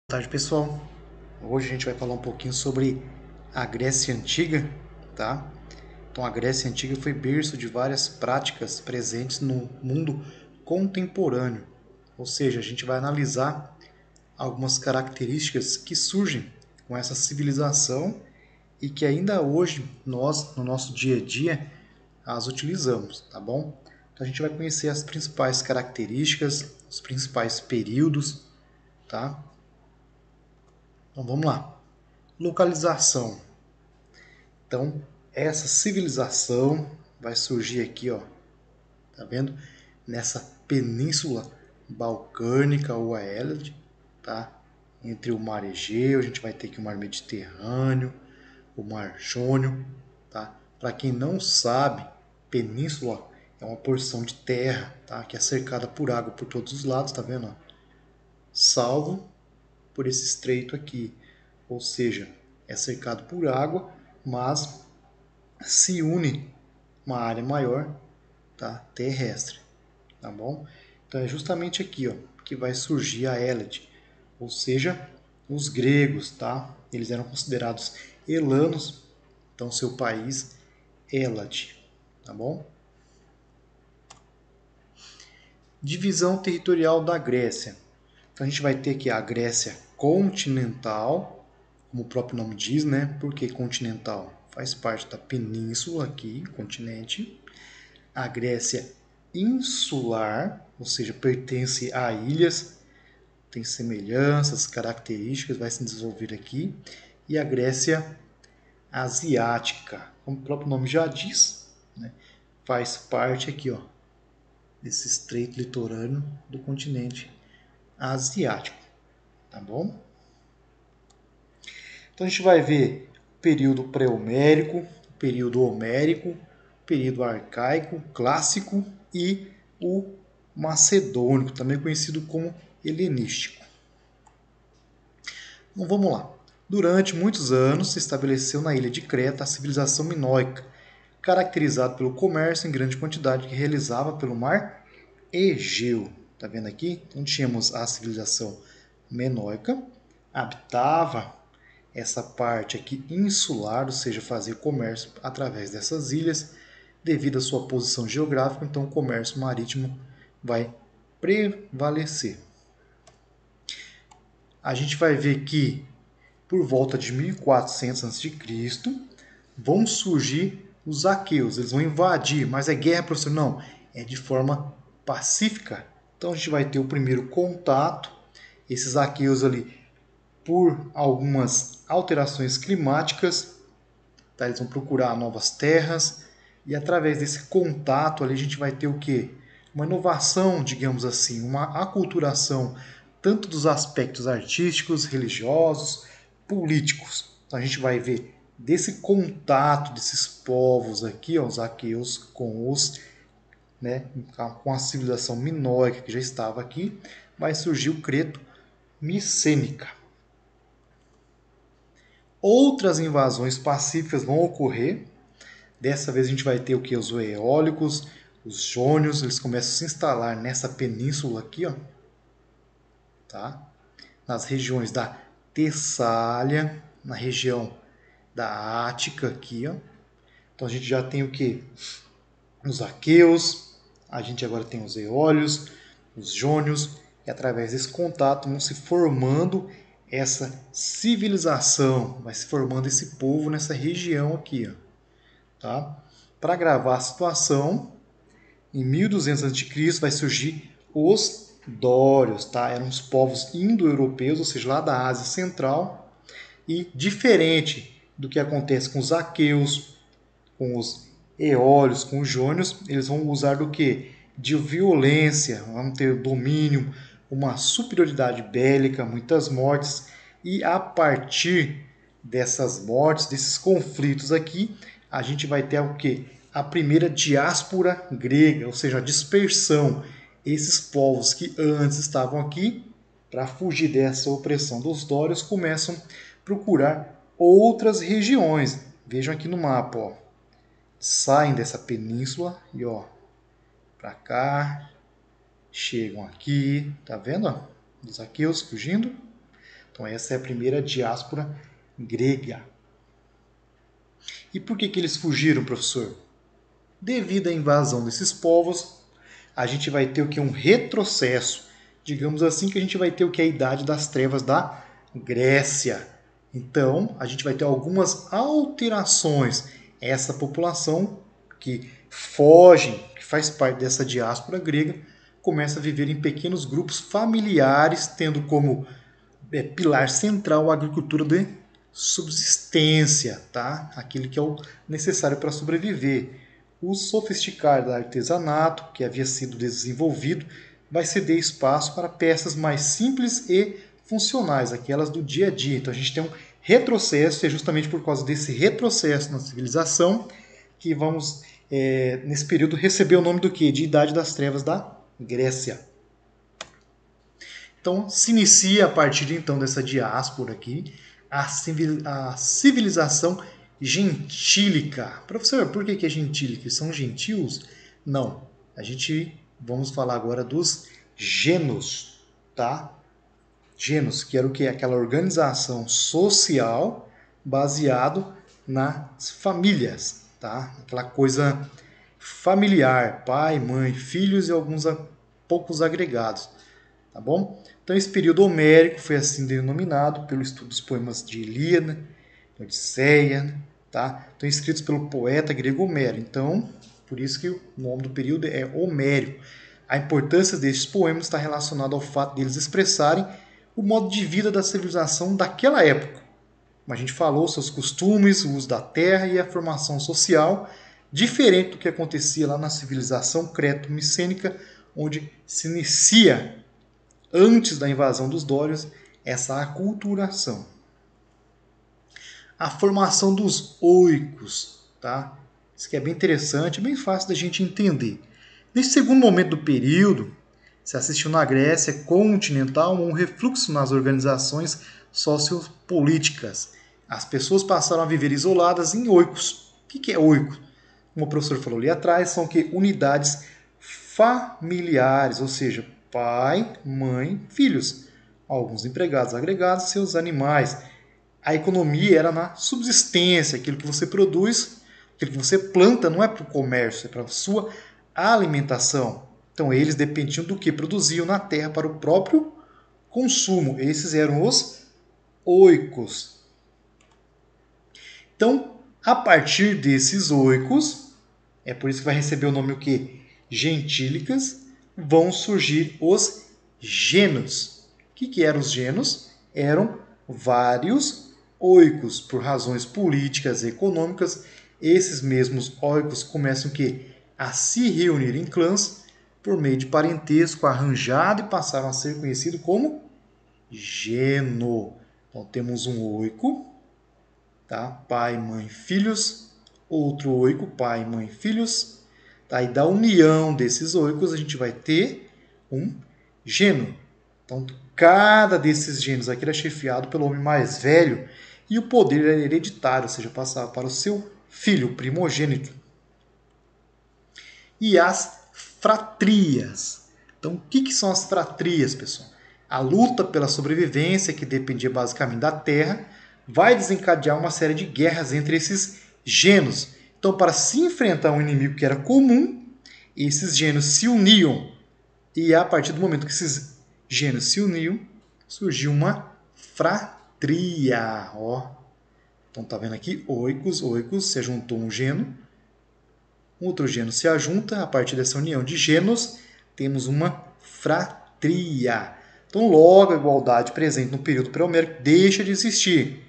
Boa tarde, pessoal. Hoje a gente vai falar um pouquinho sobre a Grécia Antiga, tá? Então, a Grécia Antiga foi berço de várias práticas presentes no mundo contemporâneo. Ou seja, a gente vai analisar algumas características que surgem com essa civilização e que ainda hoje nós, no nosso dia a dia, as utilizamos, tá bom? Então, a gente vai conhecer as principais características, os principais períodos, tá? Então, vamos lá. Localização. Então, essa civilização vai surgir aqui, ó, tá vendo? Nessa península balcânica ou a Hélade, tá? Entre o mar Egeu, a gente vai ter aqui o mar Mediterrâneo, o mar Jônio, tá? Para quem não sabe, península é uma porção de terra, tá? Que é cercada por água por todos os lados, tá vendo? Ó? Salvo por esse estreito aqui, ou seja, é cercado por água, mas se une uma área maior, tá? Terrestre, tá bom? Então é justamente aqui, ó, que vai surgir a Hélade, ou seja, os gregos, tá? Eles eram considerados helanos, então seu país Hélade, tá bom? Divisão territorial da Grécia. Então a gente vai ter aqui a Grécia continental, como o próprio nome diz, né? Por que continental? Faz parte da península aqui, continente. A Grécia insular, ou seja, pertence a ilhas, tem semelhanças, características, vai se desenvolver aqui. E a Grécia asiática, como o próprio nome já diz, né, faz parte aqui, ó, desse estreito litorâneo do continente asiático, tá bom? Então a gente vai ver o período pré-homérico, o período homérico, o período arcaico, clássico e o macedônico, também conhecido como helenístico. Então vamos lá. Durante muitos anos se estabeleceu na ilha de Creta a civilização minoica, caracterizada pelo comércio em grande quantidade que realizava pelo mar Egeu. Tá vendo aqui? Então tínhamos a civilização minoica, habitava essa parte aqui insular, ou seja, fazer comércio através dessas ilhas, devido à sua posição geográfica, então o comércio marítimo vai prevalecer. A gente vai ver que por volta de 1400 a.C., vão surgir os aqueus. Eles vão invadir, mas é guerra, professor? Não, é de forma pacífica. Então a gente vai ter o primeiro contato, esses aqueus ali, por algumas alterações climáticas, tá? Eles vão procurar novas terras e através desse contato ali a gente vai ter o quê? Uma inovação, digamos assim, uma aculturação tanto dos aspectos artísticos, religiosos, políticos. Então a gente vai ver desse contato desses povos aqui, ó, os aqueus com os, né, com a civilização minoica que já estava aqui, vai surgir o Creto micênica. Outras invasões pacíficas vão ocorrer. Dessa vez a gente vai ter o que? Os eólicos, os jônios, eles começam a se instalar nessa península aqui, ó, tá? Nas regiões da Tessália, na região da Ática aqui, ó. Então a gente já tem o que? Os aqueus, a gente agora tem os eólios, os jônios, e através desse contato vão se formando essa civilização, vai se formando esse povo nessa região aqui, ó, tá? Para gravar a situação, em 1200 a.C. vai surgir os dórios, tá? Eram os povos indo-europeus, ou seja, lá da Ásia Central, e diferente do que acontece com os aqueus, com os eólios, com os jônios, eles vão usar do que? De violência, vão ter domínio, uma superioridade bélica, muitas mortes, e a partir dessas mortes, desses conflitos aqui, a gente vai ter o que? A primeira diáspora grega, ou seja, a dispersão. Esses povos que antes estavam aqui, para fugir dessa opressão dos dórios, começam a procurar outras regiões. Vejam aqui no mapa, ó. Saem dessa península e ó, para cá, chegam aqui, tá vendo? Ó, os aqueus fugindo. Então essa é a primeira diáspora grega. E por que eles fugiram, professor? Devido à invasão desses povos, a gente vai ter o que? Um retrocesso. Digamos assim que a gente vai ter o que? A Idade das Trevas da Grécia. Então, a gente vai ter algumas alterações. Essa população que foge, que faz parte dessa diáspora grega, começa a viver em pequenos grupos familiares, tendo como pilar central a agricultura de subsistência, tá? Aquele que é o necessário para sobreviver. O sofisticado artesanato, que havia sido desenvolvido, vai ceder espaço para peças mais simples e funcionais, aquelas do dia a dia. Então a gente tem um retrocesso, e é justamente por causa desse retrocesso na civilização que vamos, nesse período, receber o nome do quê? De Idade das Trevas da Grécia. Então se inicia a partir então dessa diáspora aqui a civilização gentílica. Professor, por que é gentílica? São gentios? Não. Vamos falar agora dos genos, tá? Genos, que era o que? Aquela organização social baseado nas famílias, tá? Aquela coisa familiar, pai, mãe, filhos e alguns poucos agregados, tá bom? Então esse período homérico foi assim denominado pelo estudo dos poemas de Ilíada, Odisseia, tá? Então escritos pelo poeta grego Homero. Então, por isso que o nome do período é homérico. A importância destes poemas está relacionada ao fato deles expressarem o modo de vida da civilização daquela época. Como a gente falou, seus costumes, o uso da terra e a formação social, diferente do que acontecia lá na civilização creto-micênica, onde se inicia, antes da invasão dos dórios, essa aculturação. A formação dos oicos, tá? Isso que é bem interessante, bem fácil da gente entender. Nesse segundo momento do período, se assistiu na Grécia continental um refluxo nas organizações sociopolíticas. As pessoas passaram a viver isoladas em oicos. O que é oico? Como o professor falou ali atrás, são que unidades familiares, ou seja, pai, mãe, filhos. Alguns empregados agregados, seus animais. A economia era na subsistência, aquilo que você produz, aquilo que você planta não é para o comércio, é para a sua alimentação. Então eles dependiam do que produziam na terra para o próprio consumo. Esses eram os oicos. Então, a partir desses oicos, é por isso que vai receber o nome o quê? Gentílicas, vão surgir os genos. O que eram os genos? Eram vários oicos, por razões políticas e econômicas. Esses mesmos oicos começam o quê? A se reunir em clãs por meio de parentesco arranjado e passaram a ser conhecidos como geno. Então temos um oico, tá? Pai, mãe, filhos. Outro oico, pai, mãe, filhos. Tá? E da união desses oicos a gente vai ter um geno. Então cada desses genos aqui era chefiado pelo homem mais velho e o poder era hereditário, ou seja, passava para o seu filho, o primogênito. E as fratrias. Então, o que são as fratrias, pessoal? A luta pela sobrevivência, que dependia basicamente da terra, vai desencadear uma série de guerras entre esses genos. Então, para se enfrentar um inimigo que era comum, esses genos se uniam. E a partir do momento que esses genos se uniam, surgiu uma fratria. Ó. Então, tá vendo aqui? Oicos, se juntou um geno. Um outro geno se ajunta, a partir dessa união de genos, temos uma fratria. Então, logo a igualdade presente no período pré-homérico deixa de existir.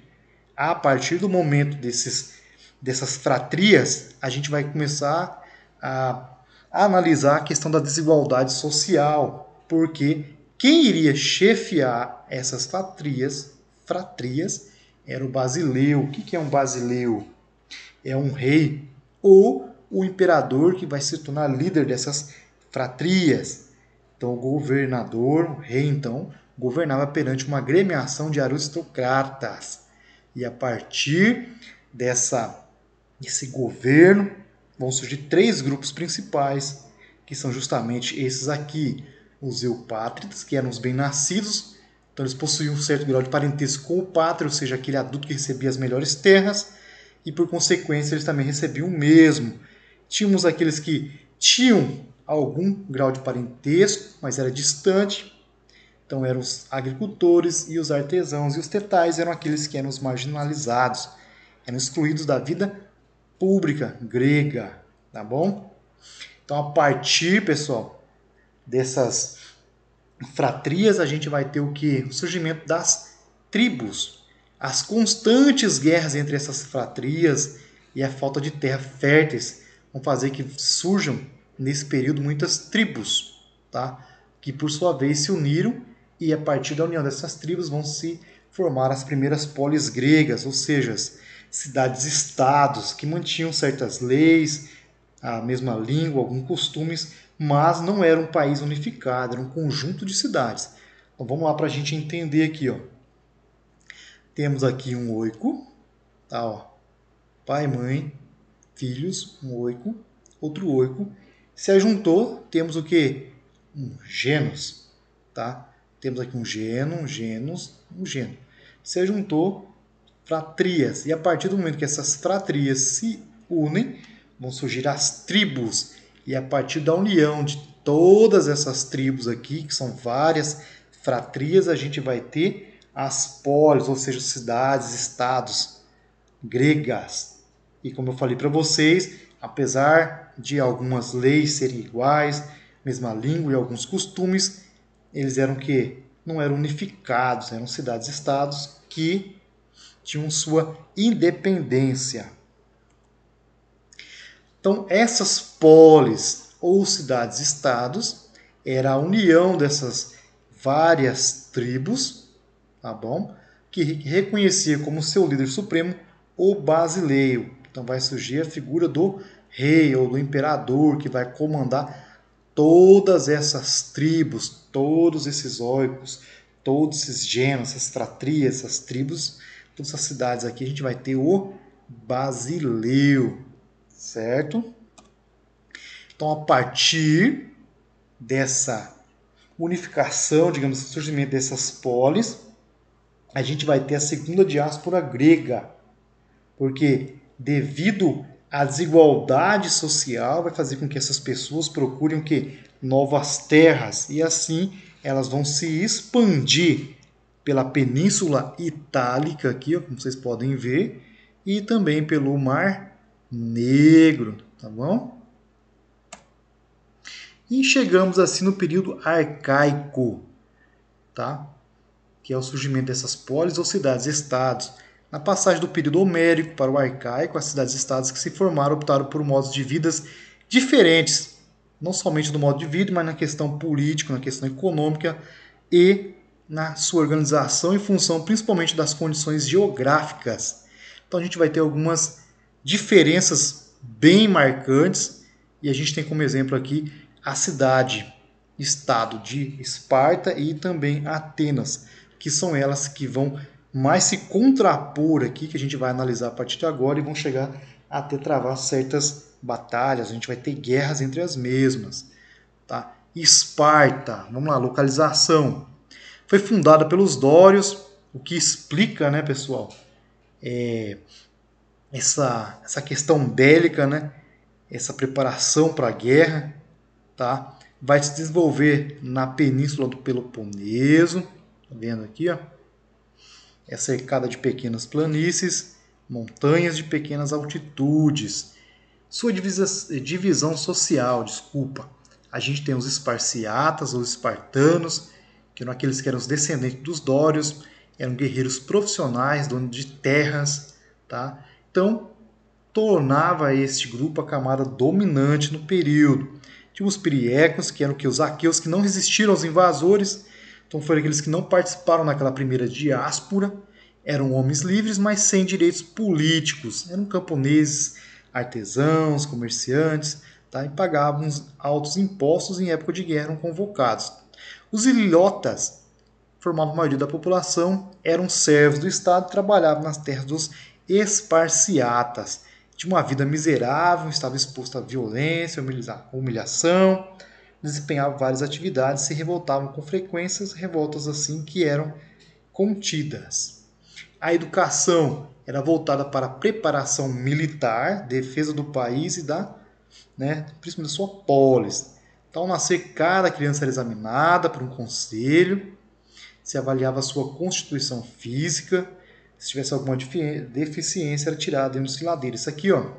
A partir do momento dessas fratrias, a gente vai começar a analisar a questão da desigualdade social, porque quem iria chefiar essas fratrias era o basileu. O que é um basileu? É um rei ou o imperador que vai se tornar líder dessas fratrias. Então, o governador, o rei, então, governava perante uma agremiação de aristocratas. E a partir desse governo, vão surgir 3 grupos principais, que são justamente esses aqui. Os eupátridas, que eram os bem-nascidos, Então eles possuíam um certo grau de parentesco com o pátrio, ou seja, aquele adulto que recebia as melhores terras, e por consequência eles também recebiam o mesmo. Tínhamos aqueles que tinham algum grau de parentesco, mas era distante. Então eram os agricultores e os artesãos, e os tetais eram aqueles que eram os marginalizados, eram excluídos da vida pública grega, tá bom? Então a partir, pessoal, dessas fratrias, a gente vai ter o que? O surgimento das tribos. As constantes guerras entre essas fratrias e a falta de terra férteis vão fazer que surjam, nesse período, muitas tribos, tá? Que por sua vez se uniram, e a partir da união dessas tribos vão se formar as primeiras polis gregas, ou seja, cidades-estados que mantinham certas leis, a mesma língua, alguns costumes, mas não era um país unificado, era um conjunto de cidades. Então vamos lá para a gente entender aqui, ó. Temos aqui um oiko, tá, ó. Pai, mãe, filhos, um oiko, outro oiko. Se ajuntou, temos o que? Um genus, tá? Temos aqui um geno, um genus, um geno. Se ajuntou, fratrias. E a partir do momento que essas fratrias se unem, vão surgir as tribos. E a partir da união de todas essas tribos aqui, que são várias fratrias, a gente vai ter as polis, ou seja, cidades, estados gregas. E como eu falei para vocês, apesar de algumas leis serem iguais, mesma língua e alguns costumes, eles eram que não eram unificados, eram cidades-estados que tinham sua independência. Então, essas polis ou cidades-estados era a união dessas várias tribos, tá bom? Que reconhecia como seu líder supremo o basileio. Então vai surgir a figura do rei ou do imperador que vai comandar todas essas tribos, todos esses oicos, todos esses genos, essas fratrias, essas tribos, todas essas cidades aqui, a gente vai ter o basileu, certo? Então, a partir dessa unificação, digamos, surgimento dessas polis, a gente vai ter a segunda diáspora grega, porque devido à desigualdade social vai fazer com que essas pessoas procurem o quê? Novas terras, e assim elas vão se expandir pela Península Itálica aqui, ó, como vocês podem ver, e também pelo Mar Negro, tá bom? E chegamos assim no período arcaico, tá? Que é o surgimento dessas polis ou cidades-estados. Na passagem do período homérico para o arcaico, as cidades-estados que se formaram optaram por modos de vidas diferentes, não somente no modo de vida, mas na questão política, na questão econômica e na sua organização em função principalmente das condições geográficas. Então a gente vai ter algumas diferenças bem marcantes, e a gente tem como exemplo aqui a cidade-estado de Esparta e também Atenas, que são elas que vão mais se contrapor aqui, que a gente vai analisar a partir de agora, e vão chegar a ter travar certas batalhas, a gente vai ter guerras entre as mesmas. Tá? Esparta, vamos lá, localização. Foi fundada pelos dórios, o que explica, né, pessoal, essa questão bélica, né, essa preparação para a guerra, tá? Vai se desenvolver na península do Peloponeso, tá vendo aqui, ó? É cercada de pequenas planícies, montanhas de pequenas altitudes. Sua divisão social, desculpa. A gente tem os esparciatas, ou espartanos, que eram aqueles que eram os descendentes dos dórios, eram guerreiros profissionais, donos de terras, tá? Então, tornava este grupo a camada dominante no período. Tinha os piriecos, que eram os aqueus que não resistiram aos invasores, então foram aqueles que não participaram naquela primeira diáspora, eram homens livres, mas sem direitos políticos, eram camponeses, artesãos, comerciantes, tá? E pagavam altos impostos, e em época de guerra eram convocados. Os ilhotas formavam a maioria da população, eram servos do Estado e trabalhavam nas terras dos esparciatas. Tinha uma vida miserável, estava exposto à violência, humilhação, desempenhavam várias atividades, se revoltavam com frequências, revoltas assim que eram contidas. A educação era voltada para a preparação militar, defesa do país e principalmente da sua polis. Então, ao nascer, cada criança era examinada por um conselho, se avaliava a sua constituição física, se tivesse alguma deficiência, era tirada dentro dos filadeiros. Isso aqui, ó,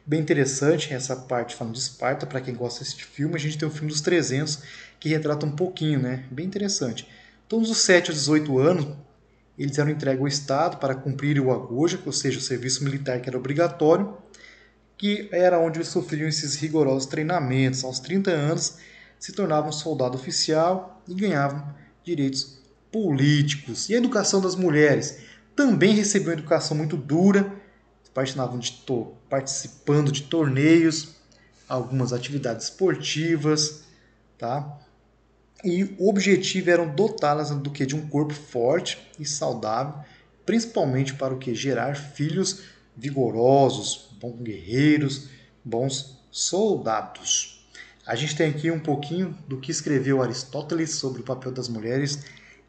bem interessante, essa parte falando de Esparta, para quem gosta desse filme. A gente tem o filme dos 300, que retrata um pouquinho, né? Bem interessante. Então, dos 7 aos 18 anos, eles eram entregues ao Estado para cumprir o agoja, ou seja, o serviço militar que era obrigatório, que era onde eles sofriam esses rigorosos treinamentos. Aos 30 anos, se tornavam soldado oficial e ganhavam direitos políticos. E a educação das mulheres também recebeu uma educação muito dura, participando de torneios, algumas atividades esportivas, tá? E o objetivo era dotá-las do que de um corpo forte e saudável, principalmente para o que gerar filhos vigorosos, bons guerreiros, bons soldados. A gente tem aqui um pouquinho do que escreveu Aristóteles sobre o papel das mulheres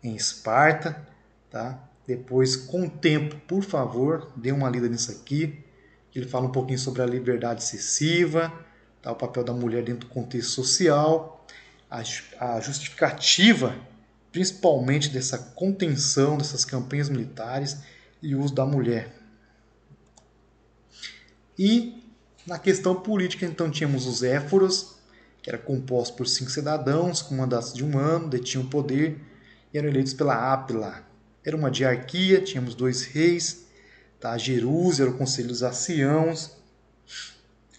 em Esparta, tá? Depois, com o tempo, por favor, dê uma lida nisso aqui. Ele fala um pouquinho sobre a liberdade excessiva, tá? O papel da mulher dentro do contexto social, a justificativa, principalmente dessa contenção, dessas campanhas militares e o uso da mulher. E na questão política, então, tínhamos os éforos, que era composto por 5 cidadãos com mandatos de 1 ano, detinham o poder e eram eleitos pela Ápila. Era uma diarquia, tínhamos 2 reis, tá? A Jerúsia era o conselho dos anciãos,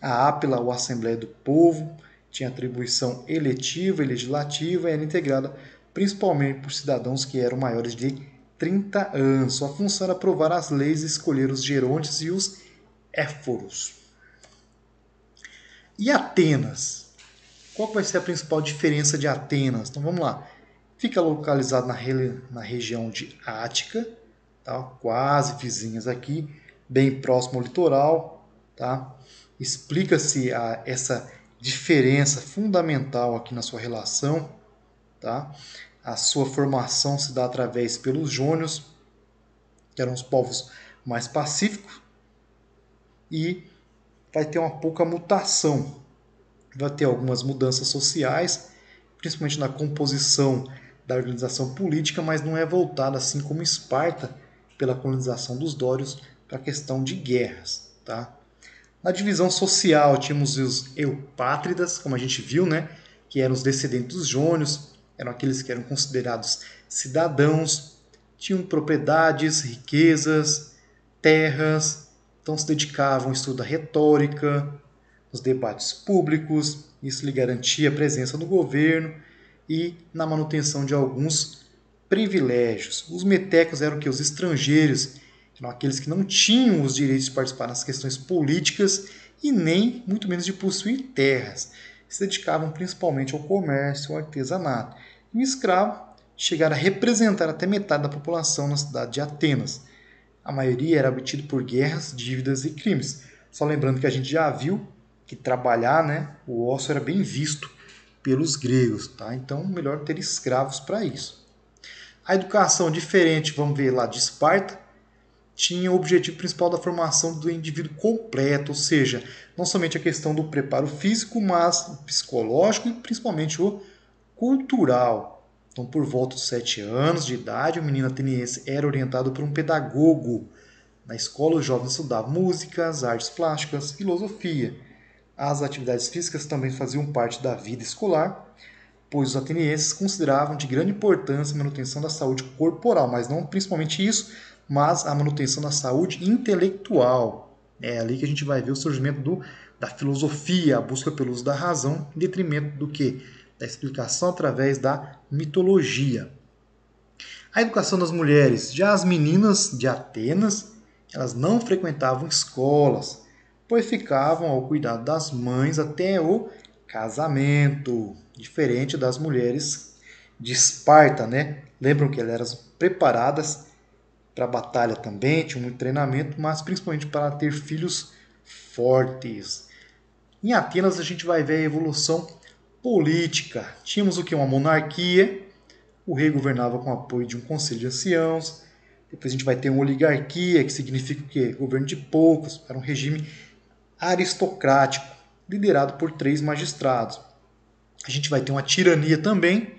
a Ápila, a Assembleia do Povo, tinha atribuição eletiva e legislativa e era integrada principalmente por cidadãos que eram maiores de 30 anos. Sua função era aprovar as leis e escolher os gerontes e os éforos. E Atenas? Qual vai ser a principal diferença de Atenas? Então vamos lá. Fica localizado na região de Ática, tá? Quase vizinhas aqui, bem próximo ao litoral. Tá? Explica-se essa diferença fundamental aqui na sua relação. Tá? A sua formação se dá através pelos jônios, que eram os povos mais pacíficos, e vai ter uma pouca mutação. Vai ter algumas mudanças sociais, principalmente na composição da organização política, mas não é voltada, assim como Esparta, pela colonização dos dórios, para a questão de guerras. Tá? Na divisão social, tínhamos os eupátridas, como a gente viu, né? Que eram os descendentes dos jônios, eram aqueles que eram considerados cidadãos, tinham propriedades, riquezas, terras, então se dedicavam ao estudo da retórica, nos debates públicos, isso lhe garantia a presença no governo e na manutenção de alguns privilégios. Os metecos eram que os estrangeiros, eram aqueles que não tinham os direitos de participar nas questões políticas e nem, muito menos, de possuir terras. Se dedicavam principalmente ao comércio, ao artesanato. E o escravo chegara a representar até metade da população na cidade de Atenas. A maioria era obtido por guerras, dívidas e crimes. Só lembrando que a gente já viu que trabalhar, né, o ócio era bem visto pelos gregos, tá? Então, melhor ter escravos para isso. A educação diferente, vamos ver lá de Esparta, tinha o objetivo principal da formação do indivíduo completo, ou seja, não somente a questão do preparo físico, mas o psicológico e principalmente o cultural. Então, por volta dos 7 anos de idade, o menino ateniense era orientado por um pedagogo. Na escola, os jovens estudavam músicas, artes plásticas, filosofia. As atividades físicas também faziam parte da vida escolar, pois os atenienses consideravam de grande importância a manutenção da saúde corporal, mas não principalmente isso, mas a manutenção da saúde intelectual. É ali que a gente vai ver o surgimento da filosofia, a busca pelo uso da razão, em detrimento do que? Da explicação através da mitologia. A educação das mulheres. Já as meninas de Atenas, elas não frequentavam escolas, pois ficavam ao cuidado das mães até o casamento, diferente das mulheres de Esparta, né? Lembram que elas eram preparadas para a batalha também, tinham muito treinamento, mas principalmente para ter filhos fortes. Em Atenas a gente vai ver a evolução política. Tínhamos o que? Uma monarquia, o rei governava com o apoio de um conselho de anciãos. Depois a gente vai ter uma oligarquia, que significa o quê? Governo de poucos, era um regime aristocrático, liderado por 3 magistrados. A gente vai ter uma tirania também,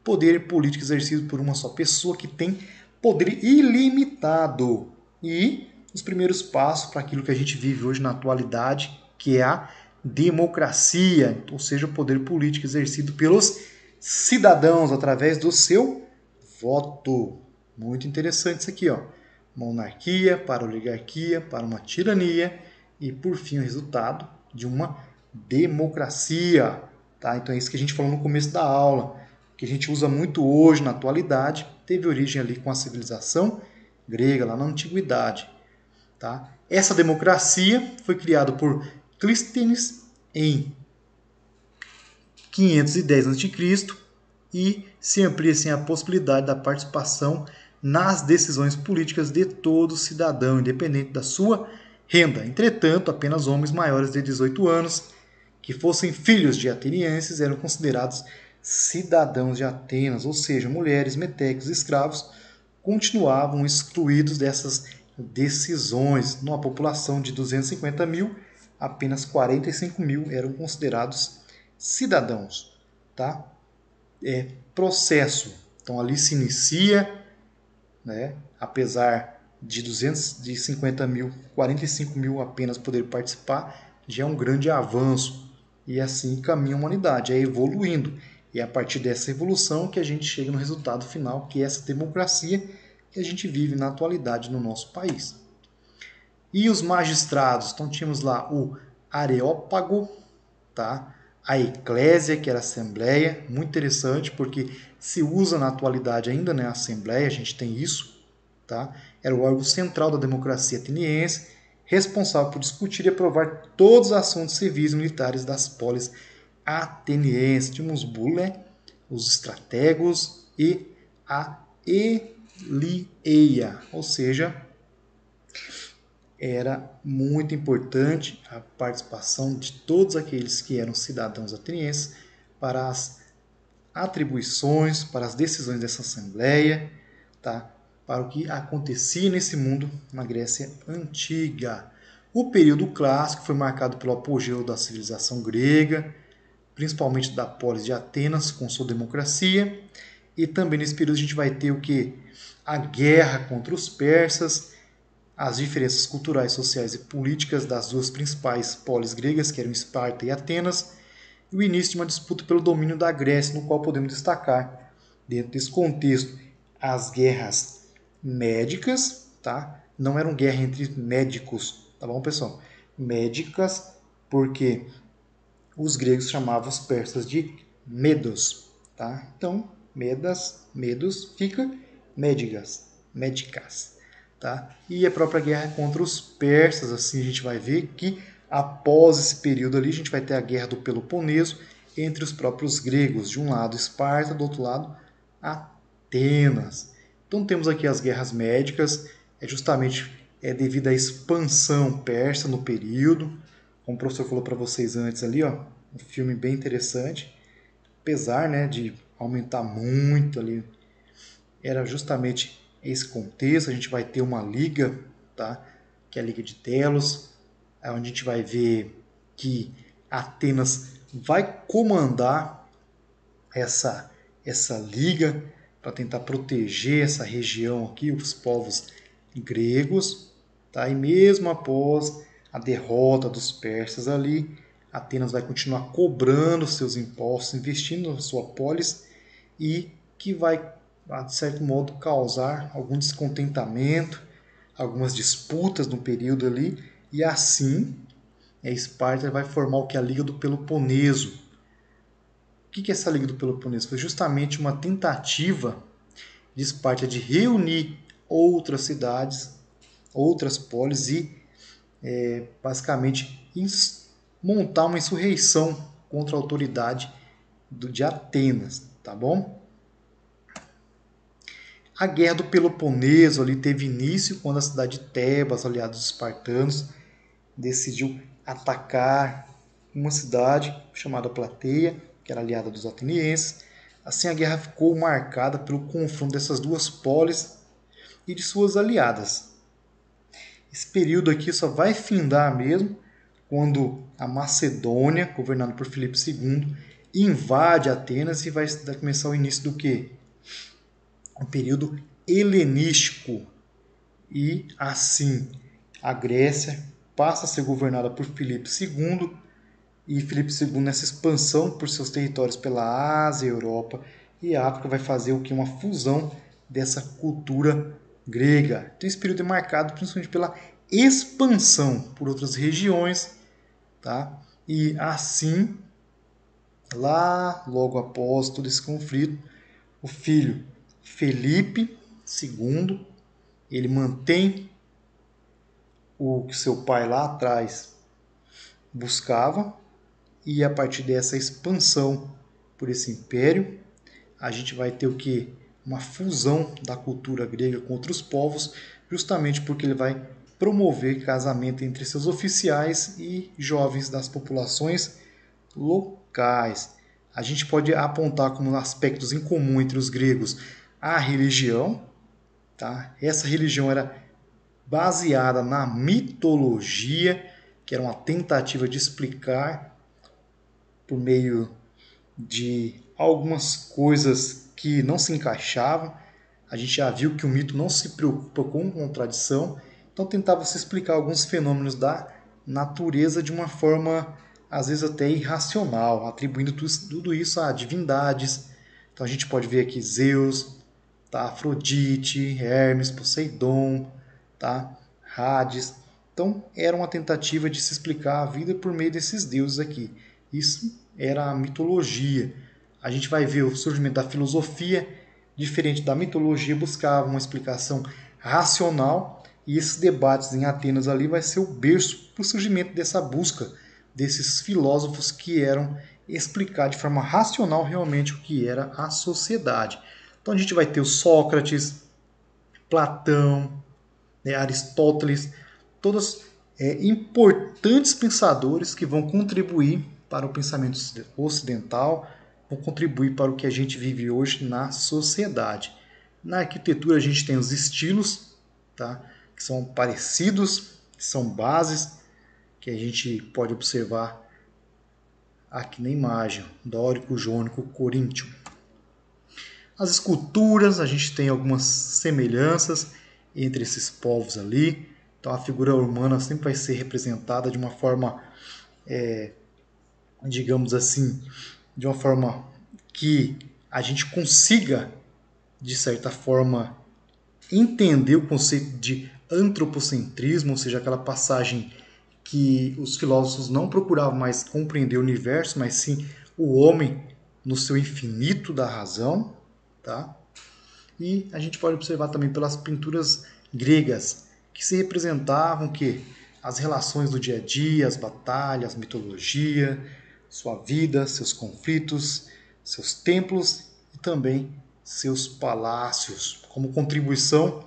poder político exercido por uma só pessoa que tem poder ilimitado. E os primeiros passos para aquilo que a gente vive hoje na atualidade, que é a democracia, ou seja, o poder político exercido pelos cidadãos através do seu voto. Muito interessante isso aqui, ó. Monarquia para oligarquia, para uma tirania e, por fim, o resultado de uma democracia. Tá? Então é isso que a gente falou no começo da aula, que a gente usa muito hoje na atualidade, teve origem ali com a civilização grega, lá na antiguidade. Tá? Essa democracia foi criada por Clístenes em 510 a.C. e se amplia assim, a possibilidade da participação nas decisões políticas de todo cidadão, independente da sua renda. Entretanto, apenas homens maiores de 18 anos que fossem filhos de atenienses eram considerados cidadãos de Atenas, ou seja, mulheres, metecos e escravos continuavam excluídos dessas decisões. Numa população de 250 mil, apenas 45 mil eram considerados cidadãos. Tá? Processo. Então ali se inicia, né, apesar de 250 mil, 45 mil apenas poder participar, já é um grande avanço. E assim caminha a humanidade, é evoluindo. E é a partir dessa evolução que a gente chega no resultado final, que é essa democracia que a gente vive na atualidade no nosso país. E os magistrados? Então tínhamos lá o Areópago, tá? A Eclésia, que era a Assembleia, muito interessante, porque se usa na atualidade ainda, né, a Assembleia, a gente tem isso, tá? Era o órgão central da democracia ateniense, responsável por discutir e aprovar todos os assuntos civis e militares das polis atenienses. Tínhamos os bule, os estrategos e a elieia, ou seja, era muito importante a participação de todos aqueles que eram cidadãos atenienses para as atribuições, para as decisões dessa assembleia, tá? Para o que acontecia nesse mundo na Grécia Antiga. O período clássico foi marcado pelo apogeu da civilização grega, principalmente da polis de Atenas, com sua democracia, e também nesse período a gente vai ter o que? A guerra contra os persas, as diferenças culturais, sociais e políticas das duas principais polis gregas, que eram Esparta e Atenas, e o início de uma disputa pelo domínio da Grécia, no qual podemos destacar, dentro desse contexto, as guerras médicas, tá? Não eram guerras entre médicos, tá bom, pessoal? Médicas, porque os gregos chamavam os persas de medos, tá? Então, medos fica médicas, tá? E a própria guerra contra os persas, assim a gente vai ver que após esse período ali a gente vai ter a guerra do Peloponeso entre os próprios gregos, de um lado Esparta, do outro lado Atenas. Então temos aqui as guerras médicas, justamente devido à expansão persa no período, como o professor falou para vocês antes ali, ó, um filme bem interessante, apesar, né, de aumentar muito ali, era justamente esse contexto. A gente vai ter uma liga, tá, que é a Liga de Delos, onde a gente vai ver que Atenas vai comandar essa liga para tentar proteger essa região aqui, os povos gregos, tá? E mesmo após a derrota dos persas ali, Atenas vai continuar cobrando seus impostos, investindo na sua polis, e que vai, de certo modo, causar algum descontentamento, algumas disputas no período ali, e assim Esparta vai formar o que é a Liga do Peloponeso. O que é essa Liga do Peloponeso? Foi justamente uma tentativa de Esparta de reunir outras cidades, outras polis e basicamente montar uma insurreição contra a autoridade de Atenas, tá bom? A Guerra do Peloponeso ali teve início quando a cidade de Tebas, aliados dos espartanos, decidiu atacar uma cidade chamada Plateia, que era aliada dos atenienses, Assim, a guerra ficou marcada pelo confronto dessas duas polis e de suas aliadas. Esse período aqui só vai findar mesmo quando a Macedônia, governada por Filipe II, invade Atenas e vai começar o início do quê? Um período helenístico. E assim, a Grécia passa a ser governada por Filipe II, e Filipe II, nessa expansão por seus territórios pela Ásia, Europa e África, vai fazer o que? Uma fusão dessa cultura grega. Então esse período é marcado principalmente pela expansão por outras regiões, tá? E assim, lá logo após todo esse conflito, o filho Felipe II, ele mantém o que seu pai lá atrás buscava, e a partir dessa expansão por esse império, a gente vai ter o que? Uma fusão da cultura grega com outros povos, justamente porque ele vai promover casamento entre seus oficiais e jovens das populações locais. A gente pode apontar como aspectos em comum entre os gregos a religião, tá? Essa religião era baseada na mitologia, que era uma tentativa de explicar por meio de algumas coisas que não se encaixavam. A gente já viu que o mito não se preocupa com contradição, então tentava se explicar alguns fenômenos da natureza de uma forma, às vezes até irracional, atribuindo tudo isso a divindades. Então a gente pode ver aqui Zeus, tá? Afrodite, Hermes, Poseidon, tá? Hades. Então era uma tentativa de se explicar a vida por meio desses deuses aqui. Isso era a mitologia. A gente vai ver o surgimento da filosofia, diferente da mitologia, buscava uma explicação racional, e esses debates em Atenas ali vai ser o berço para o surgimento dessa busca desses filósofos que eram explicar de forma racional realmente o que era a sociedade. Então a gente vai ter o Sócrates, Platão, né, Aristóteles, todos importantes pensadores que vão contribuir para o pensamento ocidental, vão contribuir para o que a gente vive hoje na sociedade. Na arquitetura a gente tem os estilos, tá, que são parecidos, que são bases que a gente pode observar aqui na imagem, dórico, jônico, coríntio. As esculturas, a gente tem algumas semelhanças entre esses povos ali. Então a figura humana sempre vai ser representada de uma forma, digamos assim, de uma forma que a gente consiga, de certa forma, entender o conceito de antropocentrismo, ou seja, aquela passagem que os filósofos não procuravam mais compreender o universo, mas sim o homem no seu infinito da razão, tá? E a gente pode observar também pelas pinturas gregas, que se representavam que as relações do dia a dia, as batalhas, mitologia, sua vida, seus conflitos, seus templos e também seus palácios. Como contribuição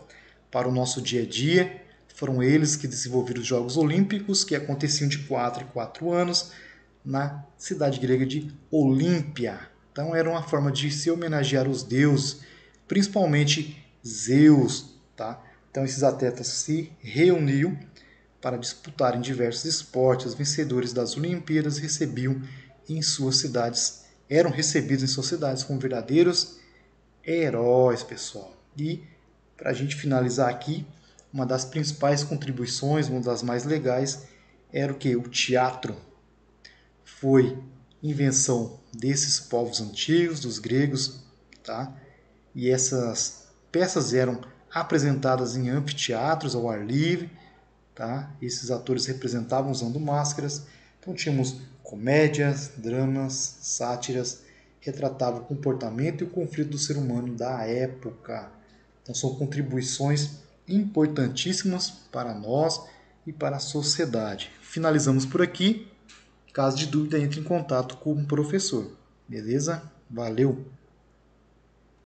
para o nosso dia a dia, foram eles que desenvolveram os Jogos Olímpicos, que aconteciam de 4 em 4 anos, na cidade grega de Olímpia. Então era uma forma de se homenagear os deuses, principalmente Zeus, tá? Então esses atletas se reuniam para disputarem diversos esportes. Os vencedores das Olimpíadas recebiam em suas cidades, eram recebidos em suas cidades como verdadeiros heróis, pessoal. E para a gente finalizar aqui, uma das principais contribuições, uma das mais legais, era o que? O teatro. Foi invenção desses povos antigos, dos gregos, tá? E essas peças eram apresentadas em anfiteatros ao ar livre, tá? Esses atores representavam usando máscaras. Então tínhamos comédias, dramas, sátiras, retratavam o comportamento e o conflito do ser humano da época. Então são contribuições importantíssimas para nós e para a sociedade. Finalizamos por aqui. Caso de dúvida, entre em contato com o professor. Beleza? Valeu!